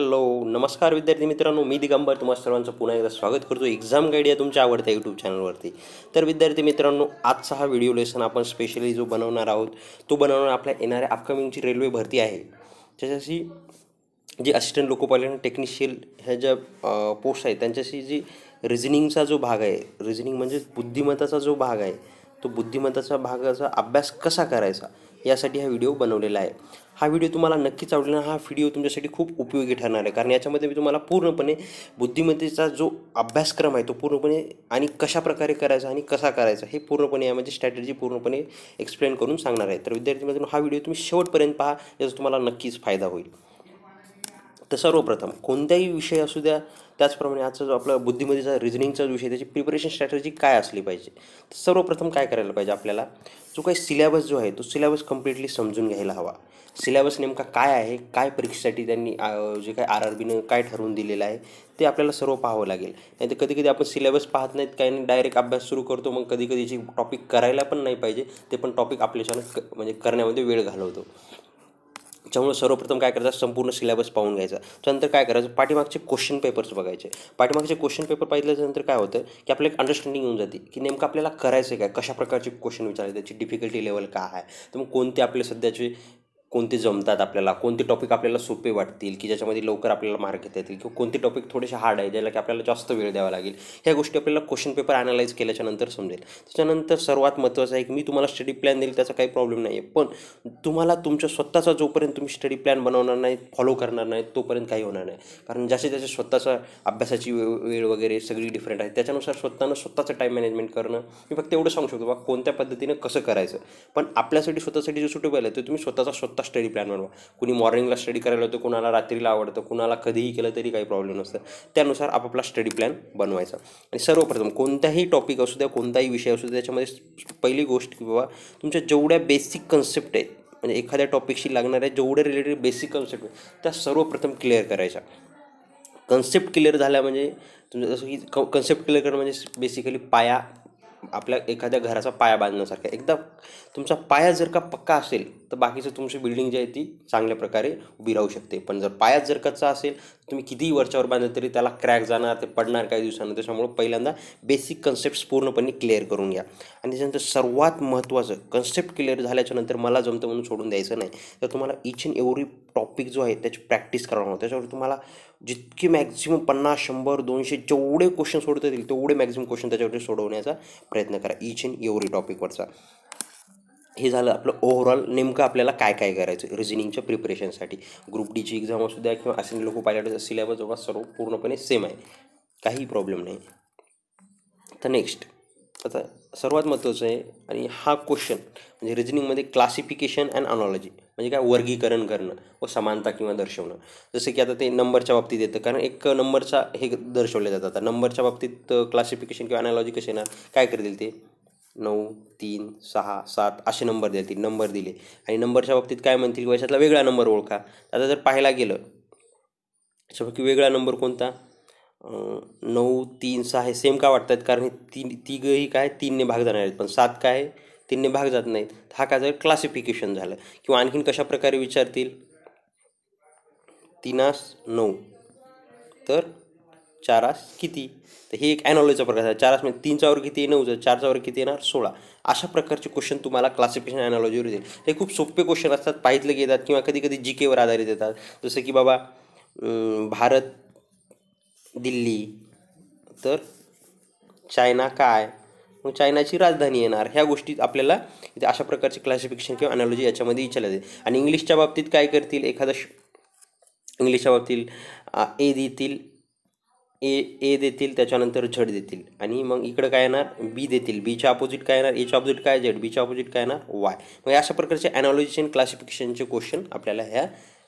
Hello नमस्कार विद्यार्थी मित्रांनो, मी दिगंबर तुम्हा सर्वांचं पुन्हा एकदा स्वागत करतो एक्झाम गाईड या तुमच्या आवडत्या यूट्यूब चॅनलवरती. तर विद्यार्थी मित्रांनो, आजचा हा व्हिडिओ लेसन आपण स्पेशली जो बनवणार आहोत तो बनवणार आपल्या येणाऱ्या अपकमिंगची रेल्वे भरती आहे. त्याच्याशी जी असिस्टंट लोको पायलट टेक्निशियल ह्या ज्या पोस्ट आहेत त्यांच्याशी जी रिझनिंगचा जो भाग आहे, रिझनिंग म्हणजे बुद्धिमत्ताचा जो भाग आहे, तो बुद्धिमत्ताचा भागाचा अभ्यास कसा करायचा यासाठी हा व्हिडिओ बनवलेला आहे. हा व्हिडिओ तुम्हाला नक्कीच आवडेल. हा व्हिडिओ तुमच्यासाठी खूप उपयोगी ठरणार आहे, कारण याच्यामध्ये मी तुम्हाला पूर्णपणे बुद्धिमत्तेचा जो अभ्यासक्रम आहे तो पूर्णपणे आणि कशा प्रकारे करायचा आणि कसा करायचा हे पूर्णपणे यामध्ये स्ट्रॅटेजी पूर्णपणे एक्सप्लेन करून सांगणार आहे. तर विद्यार्थी मित्रांनो, हा व्हिडिओ तुम्ही शेवटपर्यंत पहा, याचा तुम्हाला नक्कीच फायदा होईल. तर सर्वप्रथम कोणताही विषय असू द्या, त्याचप्रमाणे आजचा जो आपला बुद्धिमत्तेचा रिझनिंगचा विषय त्याची प्रिपरेशन स्ट्रॅटेजी काय असली पाहिजे. तर सर्वप्रथम काय करायला पाहिजे, आपल्याला जो काही सिलेबस जो आहे तो सिलेबस कम्प्लिटली समजून घ्यायला हवा. सिलेबस नेमका काय आहे, काय परीक्षेसाठी त्यांनी जे काय RRBनं काय ठरवून दिलेलं आहे ते आपल्याला सर्व पाहावं लागेल. नाही तर कधी आपण सिलेबस पाहत नाहीत, काही नाही, डायरेक्ट अभ्यास सुरू करतो. मग कधी जे टॉपिक करायला पण नाही पाहिजे ते पण टॉपिक आपल्याच्यानं म्हणजे करण्यामध्ये वेळ घालवतो. त्यामुळे सर्वप्रथम काय करायचं, संपूर्ण सिलेबस पाहून घ्यायचा. त्यानंतर काय करायचं, पाठीमागचे क्वेश्चन पेपर्स बघायचे. पाठीमागचे क्वेश्चन पेपर पाहिल्यानंतर काय होतं की आपल्याला एक अंडरस्टँडिंग येऊन जाते की नेमकं आपल्याला करायचं काय, कशा प्रकारचे क्वेश्चन विचारायचे, त्याची डिफिकल्टी लेवल काय आहे, तर मग कोणते आपले सध्याचे कोणते जमतात आपल्याला, कोणते टॉपिक आपल्याला सोपे वाटतील की ज्याच्यामध्ये लवकर आपल्याला मार्क घेता येतील, किंवा कोणते टॉपिक थोडेसे हार्ड आहे ज्याला की आपल्याला जास्त वेळ द्यावा लागेल. ह्या गोष्टी आपल्याला क्वेश्चन पेपर ॲनालाइज केल्याच्यानंतर समजेल. त्याच्यानंतर सर्वात महत्त्वाचं आहे की मी तुम्हाला स्टडी प्लॅन देईल, त्याचा काही प्रॉब्लेम नाही आहे, पण तुम्हाला तुमच्या स्वतःचा जोपर्यंत तुम्ही स्टडी प्लॅन बनवणार नाही, फॉलो करणार नाही, तोपर्यंत काही होणार नाही. कारण त्याचे स्वतःचा अभ्यासाची वेळ वगैरे सगळी डिफरंट आहे. त्याच्यानुसार स्वतःचं टाईम मॅनेजमेंट करणं, मी फक्त एवढं सांगू शकतो बा कोणत्या पद्धतीनं कसं करायचं. पण आपल्यासाठी स्वतःसाठी जो सुटेबल आहे तो तुम्ही स्वतः स्टडी प्लॅन बनवा. कुणी मॉर्निंगला स्टडी करायला होतं, कुणाला रात्रीला आवडतं, कुणाला कधीही केलं तरी काही प्रॉब्लेम नसतं. त्यानुसार आपापला स्टडी प्लॅन बनवायचा. आणि सर्वप्रथम कोणताही टॉपिक असू द्या, कोणताही विषय असू द्या, त्याच्यामध्ये पहिली गोष्ट की बाबा तुमच्या जेवढ्या बेसिक कन्सेप्ट आहेत, म्हणजे एखाद्या टॉपिकशी लागणाऱ्या जेवढे रिलेटेड बेसिक कन्सेप्ट आहेत त्या सर्वप्रथम क्लिअर करायच्या. कन्सेप्ट क्लिअर झाल्या म्हणजे तुमचं जसं की कन्सेप्ट क्लिअर करणं म्हणजे बेसिकली पाया, आपल्या एखाद्या घराचा पाया बांधण्यासारखा. एकदा तुमचा पाया जर का पक्का असेल तर बाकीचं तुमची बिल्डिंग जी आहे ती चांगल्या प्रकारे उभी राहू शकते. पण जर पायाच जर कच्चा असेल तुम्ही कितीही वरच्यावर बांधलं तरी त्याला क्रॅक जाणार, ते पडणार काही दिवसांना. त्याच्यामुळे पहिल्यांदा बेसिक कन्सेप्ट्स पूर्णपणे क्लिअर करून घ्या. आणि त्याच्यानंतर सर्वात महत्त्वाचं, कन्सेप्ट क्लिअर झाल्याच्यानंतर मला जमतं म्हणून सोडून द्यायचं नाही, तर तुम्हाला ईच अँड एव्हरी टॉपिक जो आहे त्याची प्रॅक्टिस करावं. त्याच्यावर तुम्हाला जितकी मॅक्झिमम 50, 100, 200 जेवढे क्वेश्चन सोडता येतील तेवढे मॅक्झिमम क्वेश्चन त्याच्यावरती सोडवण्याचा प्रयत्न करा, ईच अँड एव्हरी टॉपिकवरचा. हे झालं आपलं ओव्हरऑल नेमकं आपल्याला काय काय करायचं रिझनिंगच्या प्रिपरेशनसाठी. ग्रुप डीची एक्झाम असू द्या किंवा असिस्टंट लोको पायलटचा सिलेबस जवळपास सर्व पूर्णपणे सेम आहे, काही प्रॉब्लेम नाही. तर नेक्स्ट, आता सर्वात महत्त्वाचं आहे आणि हा क्वेश्चन म्हणजे रिझनिंगमध्ये क्लासिफिकेशन अँड अनॉलॉजी म्हणजे काय, वर्गीकरण करणं व समानता किंवा दर्शवणं. जसं की आता ते नंबरच्या बाबतीत येतं, कारण एक नंबरचा हे दर्शवले जातात. आता नंबरच्या बाबतीत क्लासिफिकेशन किंवा अनॉलॉजी कसे येणार, काय करतील ते 9, 3, 6, 7 असे नंबर देतील, नंबर दिले. आणि नंबरच्या बाबतीत काय म्हणतील, वर्षातला वेगळा नंबर ओळखा. आता जर पाहायला गेलं त्याच्यापैकी वेगळा नंबर कोणता, 9, 3, 6 हे सेम का वाटतात, कारण हे तिघंही काय 3ने भाग जाणार आहेत, पण 7 काय 3ने भाग जात नाहीत. हा काय झालं, क्लासिफिकेशन झालं. किंवा आणखीन कशा प्रकारे विचारतील, 3 9 तर 4 किती, तर हे एक ॲनॉलॉजीचा प्रकार आहे. 4 म्हणजे 3चा वर्ग किती, 9चा, 4चा वर्ग किती येणार, 16. अशा प्रकारचे क्वेश्चन तुम्हाला क्लासिफिकेशन ॲनॉलॉजीवर येतील. हे खूप सोपे क्वेश्चन असतात, पाहितले येतात, किंवा कधी GK वर आधारित येतात. जसं की बाबा भारत दिल्ली तर चायना काय, मग चायनाची राजधानी येणार. ह्या गोष्टी आपल्याला इथे अशा प्रकारचे क्लासिफिकेशन किंवा ॲनॉलॉजी याच्यामध्ये विचारले जाते. आणि इंग्लिशच्या बाबतीत काय करतील, इंग्लिशच्या बाबतीत ए देतील, ए देतील, त्याच्यानंतर झड देतील. आणि मग इकडं काय येणार, बी देतील, बीच्या अपोजिट काय येणार, एच्या अपोजिट काय झेड, बीच्या अपोजिट काय येणार वाय. मग अशा प्रकारचे ॲनॉलॉजी आणि क्लासिफिकेशनचे क्वेश्चन आपल्याला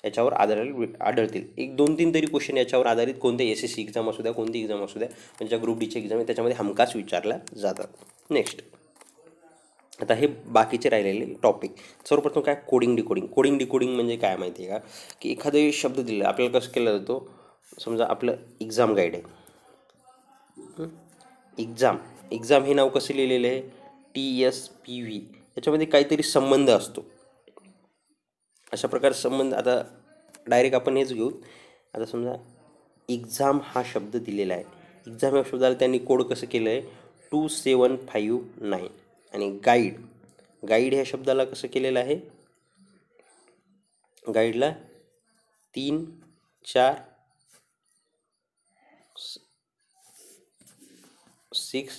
याच्यावर आढळतील. एक 2-3 तरी क्वेश्चन याच्यावर आधारित कोणते SSC एक्झाम असू द्या, कोणती एक्झाम असू द्या, म्हणजे ग्रुप डीची एक्झाम आहे त्याच्यामध्ये हमखास विचारल्या जातात. नेक्स्ट, आता हे बाकीचे राहिलेले टॉपिक. सर्वप्रथम काय, कोडिंग डिकोडिंग म्हणजे काय माहिती आहे का, की एखादा शब्द दिला आपल्याला कसं केला जातो, समजा आपलं एक्झाम गाईड आहे, एक्झाम हे नाव कसं लिहिलेलं आहे, TSPV, याच्यामध्ये काहीतरी संबंध असतो. अशा प्रकारे संबंध, आता डायरेक्ट आपण हेच घेऊ, आता समजा एक्झाम हा शब्द दिलेला आहे, एक्झाम या शब्दाला त्यांनी कोड कसं केलं आहे 2759. आणि गाईड ह्या शब्दाला कसं केलेलं आहे, गाईडला 3 4 6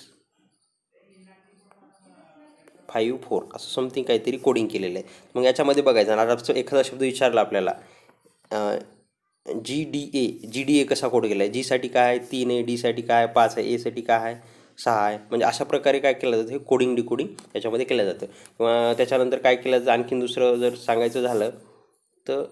5 4 असं समथिंग काहीतरी कोडिंग केलेलं आहे. मग याच्यामध्ये बघायचं, आता एखादा शब्द विचारला आपल्याला जी डी ए कसा कोड केला आहे, जीसाठी काय आहे 3 आहे, डीसाठी काय 5 आहे, एसाठी काय आहे 6 आहे. म्हणजे अशा प्रकारे काय केलं जातं, हे कोडिंग डिकोडिंग याच्यामध्ये केलं जातं. किंवा त्याच्यानंतर काय केलं जातं, आणखीन दुसरं जर सांगायचं झालं तर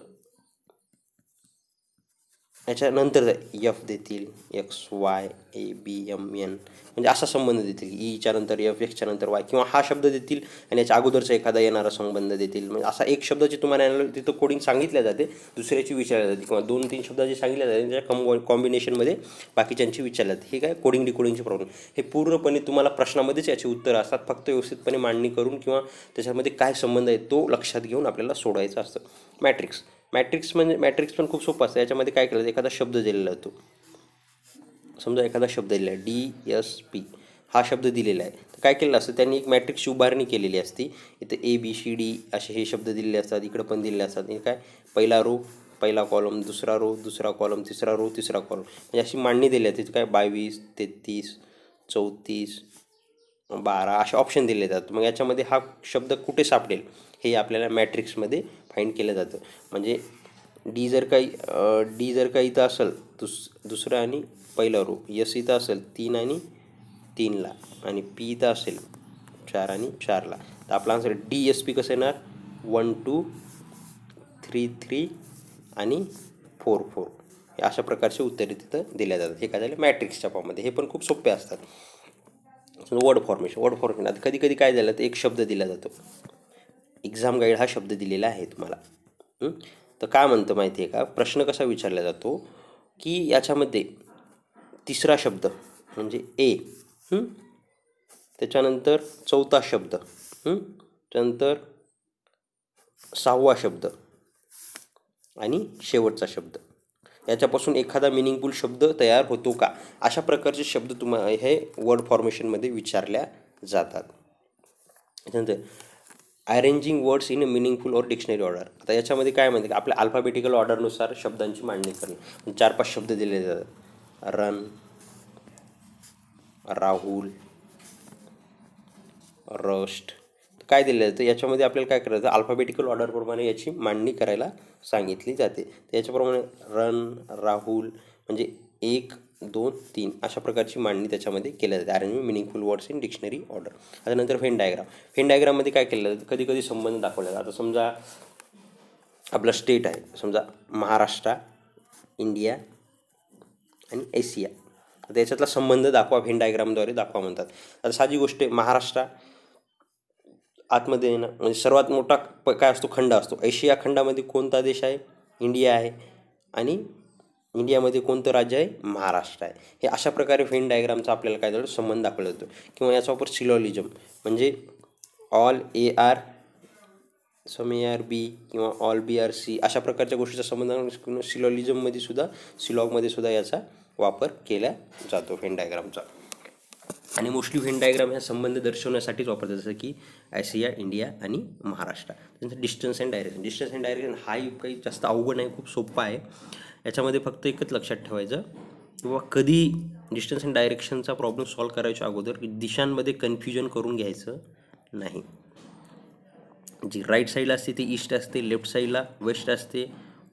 याच्यानंतर एफ देतील, X Y A B M N म्हणजे असा संबंध देतील, ईच्या नंतर एफ, एक्सच्या नंतर वाय, किंवा हा शब्द देतील आणि याच्या अगोदरचा एखादा येणारा संबंध देतील. म्हणजे असा एक शब्दाची तुम्हाला तिथं कोडिंग सांगितल्या जाते, दुसऱ्याची विचारल्या जाते, किंवा 2-3 शब्दाची सांगितल्या जाते, त्याच्या कॉम्बिनेशनमध्ये बाकीच्यांची विचारल्या जाते. हे काय कोडिंग डिकोडिंगचे प्रॉब्लेम, हे पूर्णपणे तुम्हाला प्रश्नामध्येच याची उत्तरं असतात, फक्त व्यवस्थितपणे मांडणी करून किंवा त्याच्यामध्ये काय संबंध आहे तो लक्षात घेऊन आपल्याला सोडायचं असतं. मॅट्रिक्स पण खूप सोपं असतं. याच्यामध्ये काय केलं, एखादा शब्द दिलेला होतो, समजा एखादा शब्द दिलेला आहे DSP हा शब्द दिलेला आहे, तर काय केलेलं असतं, त्यांनी एक मॅट्रिक्सची उभारणी केलेली असती. इथे ABCD असे हे शब्द दिलेले असतात, इकडं पण दिलेले असतात. हे काय, पहिला रो पहिला कॉलम, दुसरा रो दुसरा कॉलम, तिसरा रो तिसरा कॉलम, म्हणजे अशी मांडणी दिली आहे. तिथे काय 22 33 34 12 असे ऑप्शन दिले जातात. मग याच्यामध्ये हा शब्द कुठे सापडेल हे आपल्याला मॅट्रिक्समध्ये फाईंड केलं जातं. म्हणजे डी जर काही इथं असेल दुसरं आणि पहिलं रो, यस इथं असेल 3 आणि 3ला, आणि पी इथं असेल 4 आणि 4ला, तर आपला आन्सर DSP कसं येणार 1 2 3 3 आणि 4 4. हे अशा प्रकारचे उत्तरे तिथं दिल्या जातात. हे काय झालं मॅट्रिक्सच्या फॉर्ममध्ये. हे पण खूप सोपे असतात. वर्ड फॉर्मेशन आता कधी कधी काय झालं तर एक शब्द दिला जातो, एक्झाम गाईड हा शब्द दिलेला आहे तुम्हाला. तर काय म्हणतं माहिती आहे का, प्रश्न कसा विचारला जातो की याच्यामध्ये तिसरा शब्द म्हणजे ए, त्याच्यानंतर चौथा शब्द, त्यानंतर 6वा शब्द आणि शेवटचा शब्द, याच्यापासून एखादा मिनिंगफुल शब्द तयार होतो का, अशा प्रकारचे शब्द तुम्हाला हे वर्ड फॉर्मेशनमध्ये विचारल्या जातात. त्यानंतर arranging words in a meaningful और डिक्शनरी ऑर्डर. आता याच्यामध्ये काय म्हणते, आपल्या अल्फाबेटिकल ऑर्डरनुसार शब्दांची मांडणी करणे. 4-5 शब्द दिले जातात, रन, राहुल, रस्ट. काय दिलं जातं याच्यामध्ये, आपल्याला काय करायचं, अल्फाबेटिकल ऑर्डरप्रमाणे याची मांडणी करायला सांगितली जाते. त्याच्याप्रमाणे रन, राहुल म्हणजे 1 2 3 अशा प्रकारची मांडणी त्याच्यामध्ये केल्या जाते. Arrangement meaningful words in dictionary order. त्यानंतर व्हेन डायग्राममध्ये काय केलं जातं, कधी कधी संबंध दाखवला जातो. आता समजा आपला स्टेट आहे, समजा महाराष्ट्र, इंडिया आणि एशिया, तर याच्यातला संबंध दाखवा, व्हेन डायग्रामद्वारे दाखवा म्हणतात. आता साधी गोष्ट आहे, महाराष्ट्र आतमध्ये येणं म्हणजे सर्वात मोठा काय असतो, खंड असतो. एशिया खंडामध्ये कोणता देश आहे, इंडिया आहे, आणि इंडियामध्ये कोणतं राज्य आहे, महाराष्ट्र आहे. हे अशा प्रकारे व्हेन डायग्रामचा आपल्याला काय झालं संबंध दाखवला जातो. किंवा याचा वापर सिलॉजिझम म्हणजे ऑल AR सम AR B किंवा ऑल BR C अशा प्रकारच्या गोष्टीचा संबंध सिलॉजिझममध्ये सुद्धा, सिलॉगमध्ये सुद्धा याचा वापर केला जातो व्हेन डायग्रामचा. आणि मोस्टली व्हेन डायग्राम ह्या संबंध दर्शवण्यासाठीच वापरतात, जसं की आशिया, इंडिया आणि महाराष्ट्र. त्यांचं डिस्टन्स अँड डायरेक्शन हा काही जास्त अवघड नाही, खूप सोपा आहे. याच्यामध्ये फक्त एकच लक्षात ठेवायचं, किंवा कधी डिस्टन्स अँड डायरेक्शनचा प्रॉब्लेम सॉल्व्ह करायच्या अगोदर दिशांमध्ये कन्फ्युजन करून घ्यायचं नाही. जी राईट साईडला असते ती ईस्ट असते, लेफ्ट साईडला वेस्ट असते,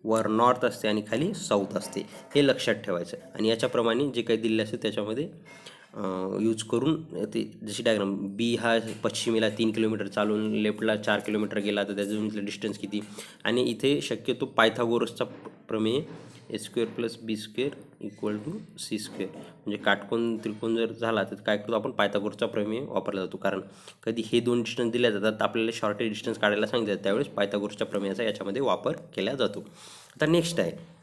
वर नॉर्थ असते आणि खाली साऊथ असते, हे लक्षात ठेवायचं. आणि याच्याप्रमाणे जे काही दिले असते त्याच्यामध्ये यूज करून ते, जशी डायग्राम बी हा पश्चिमेला 3 किलोमीटर चालून लेफ्टला 4 किलोमीटर गेला तर त्याचं इथलं डिस्टन्स किती. आणि इथे शक्यतो पायथागोरसचा प्रमेय A² + B² = C², म्हणजे काटकोन त्रिकोण जर झाला तर काय करतो आपण, पायथागोरसचा प्रमेय वापरला जातो. कारण कधी हे 2 डिस्टन्स दिल्या जातात, आपल्याला शॉर्टेज डिस्टन्स काढायला सांगितलं जातं, त्यावेळेस पायथागोरसच्या प्रमेयाचा याच्यामध्ये वापर केला जातो. आता नेक्स्ट आहे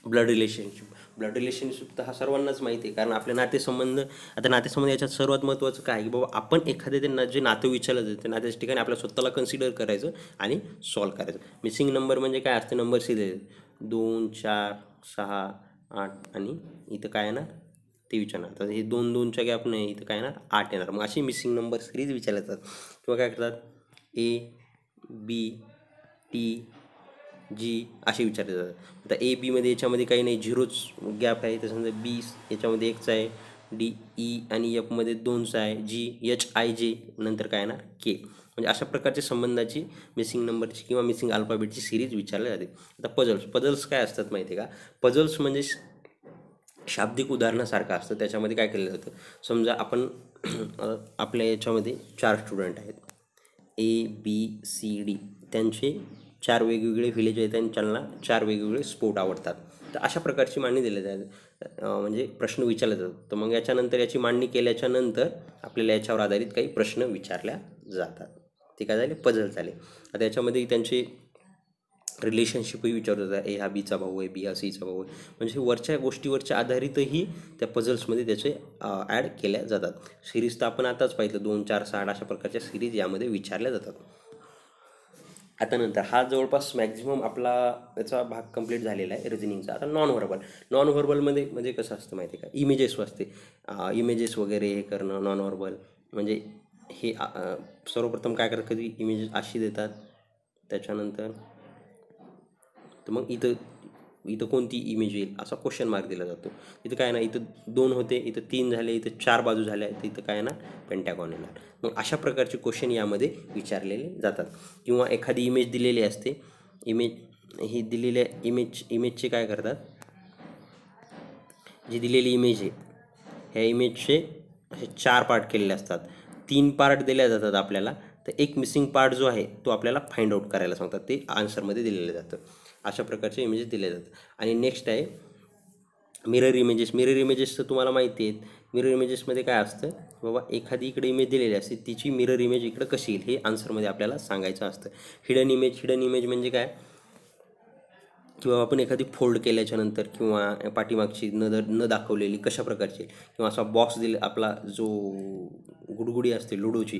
ब्लड रिलेशनशिप. तर हा सर्वांनाच माहिती आहे, कारण आपले नातेसंबंध, आता नातेसंबंध याच्यात सर्वात महत्त्वाचं काय की बाबा आपण एखाद्या त्यांना जे नातं विचारलं जातं त्या नात्याच्या ठिकाणी आपल्या स्वतःला कन्सिडर करायचं आणि सॉल्व्ह करायचं. मिसिंग नंबर म्हणजे काय असते, नंबर दिले 2 4 6, 8 आणि इथं काय येणार 23 येणार. तर हे 2-2च्या गॅप नाही, इथं काय येणार 8 येणार. मग अशी मिसिंग नंबर सिरीज विचारले जातात किंवा काय करतात A, B, T, G असे विचारले जातात. आता A, B मध्ये याच्यामध्ये काही नाही, 0च गॅप आहे. तर समजा B याच्यामध्ये 1चा आहे, D, E आणि F मध्ये 2चा आहे, G, H, I, J नंतर काय येणार K. म्हणजे अशा प्रकारच्या संबंधाची मिसिंग नंबरची किंवा मिसिंग अल्फाबेटची सिरीज विचारली जाते. आता पझल्स काय असतात माहिती आहे का? पझल्स म्हणजे शाब्दिक उदाहरणासारखं असतं. त्याच्यामध्ये काय केलं जातं, समजा आपण आपल्या याच्यामध्ये 4 स्टुडंट आहेत, ABCD, त्यांचे 4 वेगवेगळे व्हिलेज आहेत आणि त्यांना 4 वेगवेगळे स्पोर्ट आवडतात. तर अशा प्रकारची मांडणी दिली जाते, म्हणजे प्रश्न विचारले जातात. तर मग याच्यानंतर याची मांडणी केल्याच्या नंतर आपल्याला याच्यावर आधारित काही प्रश्न विचारल्या जातात. ते काय झाले, पझल झाले. आता याच्यामध्ये त्यांचे रिलेशनशिपही विचारलं जातं, ए हा बीचा भाऊ आहे, बी हा सीचा भाऊ आहे. म्हणजे वरच्या गोष्टीवरच्या आधारितही त्या पझल्समध्ये त्याचे ॲड केल्या जातात. सिरीज तर आपण आताच पाहिलं, 2, 4, 6 अशा प्रकारच्या सिरीज यामध्ये विचारल्या जातात. आता नंतर हा जवळपास मॅक्झिमम आपला याचा भाग कंप्लीट झालेला आहे रिझनिंगचा. आता नॉन व्हर्बलमध्ये म्हणजे कसं असतं माहिती आहे का, इमेजेस असते, इमेजेस वगैरे हे करणं. नॉन व्हर्बल म्हणजे हे सर्वप्रथम काय करतात, कधी इमेजेस अशी देतात, त्याच्यानंतर तर मग इथं कोणती इमेज येईल असा क्वेश्चन मार्क दिला जातो. इथं काय ना, इथं 2 होते, इथं 3 झाले, इथं 4 बाजू झाल्या, तर इथं काय ना पेंटॅगॉन येणार. मग अशा प्रकारचे क्वेश्चन यामध्ये विचारलेले जातात. किंवा एखादी इमेज दिलेली असते, ही दिलेल्या इमेजचे काय करतात, जी दिलेली इमेज आहे ह्या इमेजचे असे 4 पार्ट केलेले असतात. 3 पार्ट दिले जातात आपल्याला, तर एक मिसिंग पार्ट जो आहे तो आपल्याला फाइंड आउट करायला सांगतात, ते आन्सरमध्ये दिलेलं जातं. अशा प्रकारचे इमेजेस दिले जातात. आणि नेक्स्ट आहे मिरर इमेजेस तर तुम्हाला माहिती आहेत. मिरर इमेजेसमध्ये काय असतं, बाबा एखादी इकडे इमेज दिलेली असते, तिची मिरर इमेज इकडे कशी येईल हे आन्सरमध्ये आपल्याला सांगायचं असतं. हिडन इमेज म्हणजे काय, किंवा आपण एखादी फोल्ड केल्याच्यानंतर किंवा पाठीमागची न दाखवलेली कशा प्रकारची, किंवा असा बॉक्स दिला आपला जो गुडगुडी असते लुडोची,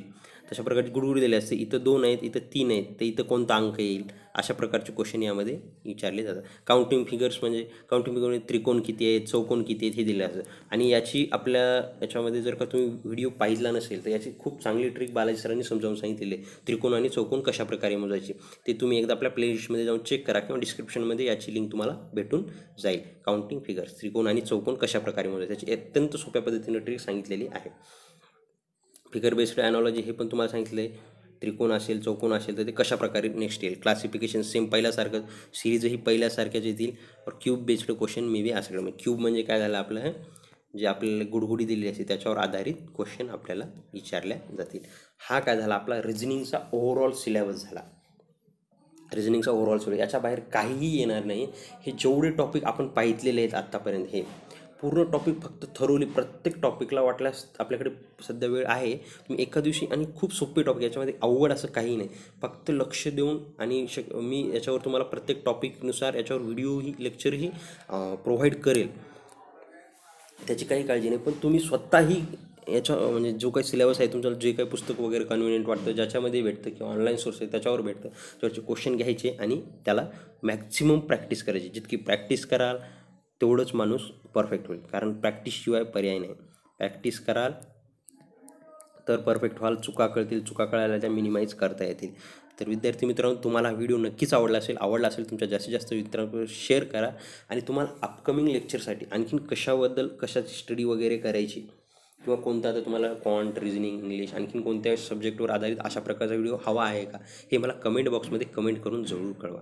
तशा प्रकारची गुडगुडी दिली असते, इथं 2 आहेत, इथं 3 आहेत, तर इथं कोणता अंक येईल, अशा प्रकारचे क्वेश्चन यामध्ये विचारले जातात. काउंटिंग फिगर्स म्हणजे त्रिकोण किती आहेत, चौकोन किती आहेत हे दिले असतं. आणि याची आपल्या याच्यामध्ये जर का तुम्ही व्हिडिओ पाहिला नसेल तर याची खूप चांगली ट्रिक बालाजी सरांनी समजावून सांगितलेली आहे. त्रिकोण आणि चौकोन कशा प्रकारे मोजायचे ते तुम्ही एकदा आपल्या प्लेलिस्टमध्ये जाऊन चेक करा, किंवा डिस्क्रिप्शनमध्ये याची लिंक तुम्हाला भेटून जाईल. काउंटिंग फिगर्स, त्रिकोण आणि चौकोन कशा प्रकारे मोजायचे याची अत्यंत सोप्या पद्धतीने ट्रिक सांगितलेली आहे. फिगर बेस्ड ॲनॉलॉजी हे पण तुम्हाला सांगितलं आहे. त्रिकोण असेल, चौकोन असेल तर ते कशा प्रकारे नेक्स्ट येईल. क्लासिफिकेशन सेम पहिल्यासारखं, सिरीजही पहिल्यासारख्याच येतील. और cube based question may be असं म्हणजे क्यूब म्हणजे काय झालं आपलं, जे आपल्याला गुडगुडी दिलेली असते त्याच्यावर आधारित क्वेश्चन आपल्याला विचारल्या जातील. हा काय झाला आपला रिझनिंगचा ओव्हरऑल सिलेबस झाला. याच्या बाहेर काहीही येणार नाही. हे जेवढे टॉपिक आपण पाहितलेले आहेत आत्तापर्यंत, हे पूर्ण टॉपिक फक्त थरोली प्रत्येक टॉपिकला वाटल्यास आपल्याकडे सध्या वेळ आहे, तुम्ही एका दिवशी, आणि खूप सोपे टॉपिक, याच्यामध्ये अवघड असं काही नाही, फक्त लक्ष देऊन. आणि मी याच्यावर तुम्हाला प्रत्येक टॉपिकनुसार याच्यावर व्हिडिओही लेक्चरही प्रोव्हाइड करेल, त्याची काही काळजी नाही. पण तुम्ही स्वतःही याच्या म्हणजे जो काही सिलेबस आहे तुमचं, जे काही पुस्तक वगैरे कन्व्हिनियंट वाटतं ज्याच्यामध्ये भेटतं, किंवा ऑनलाईन सोर्स आहे त्याच्यावर भेटतं, त्यावरचे क्वेश्चन घ्यायचे आणि त्याला मॅक्झिमम प्रॅक्टिस करायची. जितकी प्रॅक्टिस कराल तेवढंच माणूस परफेक्ट होईल, कारण प्रॅक्टिसशिवाय पर्याय नाही. प्रॅक्टिस कराल तर परफेक्ट व्हाल. चुका कळतील, चुका कळायला त्या मिनिमाइज करता येतील. तर विद्यार्थी मित्रांनो, तुम्हाला हा व्हिडिओ नक्कीच आवडला असेल तुमच्या जास्तीत जास्त मित्रांबरोबर शेअर करा. आणि तुम्हाला अपकमिंग लेक्चरसाठी आणखीन कशाची स्टडी वगैरे करायची, किंवा कोणता आता तुम्हाला क्वांट, रिझनिंग, इंग्लिश, आणखीन कोणत्या सब्जेक्टवर आधारित अशा प्रकारचा व्हिडिओ हवा आहे का, हे मला कमेंट बॉक्समध्ये कमेंट करून जरूर कळवा.